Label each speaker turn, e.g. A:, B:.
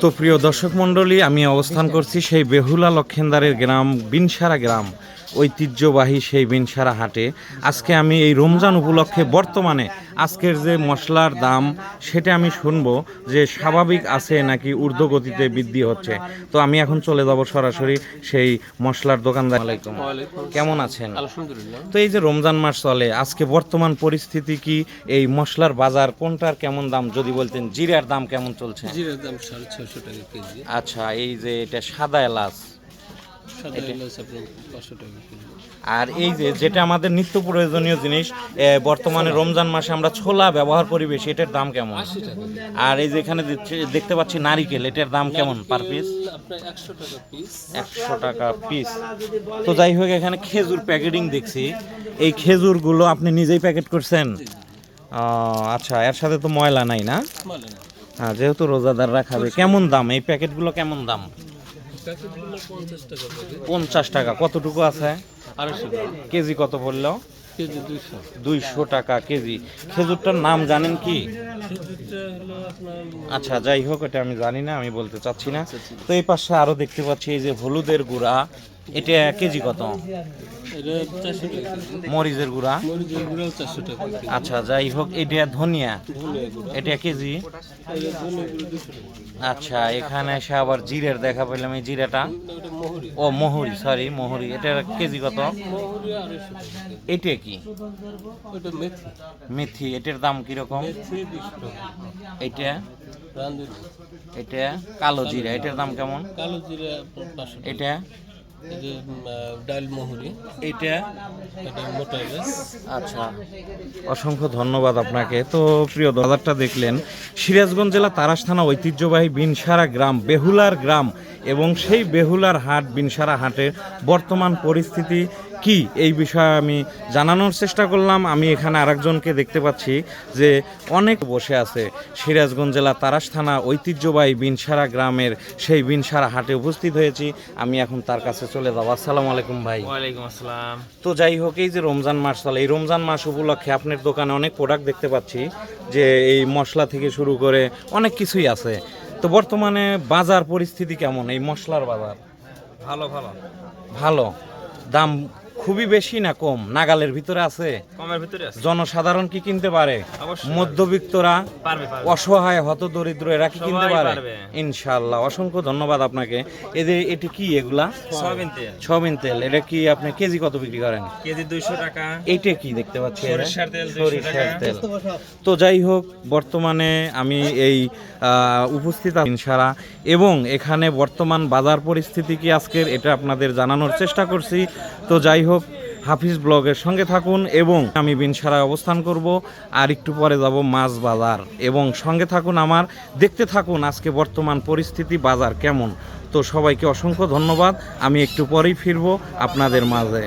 A: তো প্রিয় দর্শক মণ্ডলী, আমি অবস্থান করছি সেই বেহুলা লক্ষেন্দারের গ্রাম বিনসারা গ্রাম, ঐতিহ্যবাহী সেই বিনসারা হাটে। আজকে আমি এই রমজান উপলক্ষে বর্তমানে আজকের যে মশলার দাম সেটা আমি শুনবো যে স্বাভাবিক আছে নাকি ঊর্ধ্বগতিতে বৃদ্ধি হচ্ছে। তো আমি এখন চলে যাব সরাসরি সেই মশলার দোকানদার। আলাইকুম, কেমন আছেন?
B: আলহামদুলিল্লাহ।
A: তো এই যে রমজান মাস চলে, আজকে বর্তমান পরিস্থিতি কি, এই মশলার বাজার কোনটার কেমন দাম যদি বলতেন? জিরার দাম কেমন চলছে?
B: জিরার দাম 650 টাকা কেজি।
A: আচ্ছা, এই যে এটা সাদা এলাচ,
B: সাদা এলাচ আপনার 500 টাকা কেজি।
A: আর এই যে যেটা আমাদের নিত্য প্রয়োজনীয় জিনিস, বর্তমানে রমজান মাসে আমরা ছোলা ব্যবহার করি বেশি, এটার দাম কেমন?
B: 80 টাকা।
A: আর এই যে এখানে দেখতে পাচ্ছি নারিকেল, এটার দাম কেমন পার পিস?
B: আপনার 100 টাকা পিস।
A: 100 টাকা পিস। তো যাই হোক, এখানে খেজুর প্যাকেটিং দেখছি, এই খেজুরগুলো আপনি নিজেই প্যাকেট করছেন? আচ্ছা, এর সাথে তো ময়লা নাই না?
B: মানে না।
A: হ্যাঁ, যেহেতু রোজাদাররা খাবে। কেমন দাম এই প্যাকেটগুলো, কেমন দাম?
B: প্যাকেটগুলো 50 টাকা প্যাকেট।
A: 50 টাকা। কতটুকু আছে?
B: 250 টাকা
A: কেজি কত পড়লো?
B: কেজি। 200
A: 200 টাকা কেজি। খেজুরটার নাম জানেন কি?
B: খেজুরটা হলো আপনার
A: আচ্ছা, যাই হোক, এটা আমি জানি না, আমি বলতে চাচ্ছি না। তো এই পাশে আরো দেখতে পাচ্ছি এই যে হলুদের গুঁড়া, এটা কেজি কত?
B: এটা 400 টাকা কেজি।
A: মরিচের গুঁড়া,
B: মরিচের গুঁড়াও 400 টাকা কেজি।
A: আচ্ছা যাই হোক, এটা ধনিয়া,
B: ধনিয়া গুঁড়া,
A: এটা কেজি।
B: এটা ধনিয়া গুঁড়া 200 টাকা।
A: আচ্ছা, এখানে এসে আবার জিরের দেখা পেলাম, এই জিরাটা,
B: ওটা মোহরি।
A: ও মোহরি, সরি মোহরি, এটার কেজি কত?
B: মোহরি 250 টাকা কেজি।
A: এটা কি?
B: ওটা মেথি।
A: মেথি, এটার দাম কিরকম?
B: মেথি 200 টাকা।
A: এটা,
B: রাঁধুনি।
A: এটা কালো জিরা, এটার দাম কেমন?
B: কালো জিরা আপনার 500 টাকা।
A: এটা,
B: এই যে ডাল মোহরি,
A: এটা,
B: এটা মোটা এলাচ।
A: আচ্ছা, অসংখ্য ধন্যবাদ আপনাকে। তো প্রিয় বাজারটা দেখলেন, সিরাজগঞ্জ জেলা তারাস থানা ঐতিহ্যবাহী বিনসারা গ্রাম, বেহুলার গ্রাম, এবং সেই বেহুলার হাট, বিনসারা হাটের বর্তমান পরিস্থিতি কি এই বিষয়ে আমি জানানোর চেষ্টা করলাম। আমি এখানে আরেকজনকে দেখতে পাচ্ছি যে অনেক বসে আছে। সিরাজগঞ্জ জেলা তারাস থানা ঐতিহ্যবাহী বিনসারা গ্রামের সেই বিনসারা হাটে উপস্থিত হয়েছি। আমি এখন তার কাছে চলে যাবো। আসসালামু আলাইকুম ভাই।
B: ওয়ালাইকুম আসসালাম।
A: তো যাই হোক, এই যে রমজান মাস চলে, এই রমজান মাস উপলক্ষে আপনার দোকানে অনেক প্রোডাক্ট দেখতে পাচ্ছি, যে এই মশলা থেকে শুরু করে অনেক কিছুই আছে। তো বর্তমানে বাজার পরিস্থিতি কেমন, এই মশলার বাজার?
B: ভালো ভালো।
A: ভালো। দাম খুবই বেশি না কম, নাগালের ভিতরে আছে?
B: কমের ভিতরে আছে।
A: জনসাধারণ কি কিনতে পারে?
B: অবশ্যই
A: মধ্যবিত্তরা,
B: পারবে।
A: অসহায় হতদরিদ্র, এরা কি কিনতে
B: সবাই
A: পারে?
B: পারবে।
A: ইনশাআল্লাহ। অসংখ্য ধন্যবাদ আপনাকে। এটি কি এগুলা?
B: সয়াবিন তেল
A: সয়াবিন তেল, এটা কি আপনি কেজি কত বিক্রি করেন?
B: কেজি 200 টাকা।
A: এইটা কি দেখতে পাচ্ছি?
B: সরিষার তেল 200
A: সরিষার
B: টাকা।
A: তেল। তো যাই হোক, বর্তমানে আমি এই উপস্থিত ইনশারা, এবং এখানে বর্তমান বাজার পরিস্থিতি কি আজকের, এটা আপনাদের জানানোর চেষ্টা করছি। তো যাই হোক, হাফিজ ব্লগের সঙ্গে থাকুন, এবং আমি বিনসারায় অবস্থান করব, আর একটু পরে যাব মাছ বাজার, এবং সঙ্গে থাকুন আমার, দেখতে থাকুন আজকে বর্তমান পরিস্থিতি বাজার কেমন। তো সবাইকে অসংখ্য ধন্যবাদ। আমি একটু পরেই ফিরবো আপনাদের মাঝে।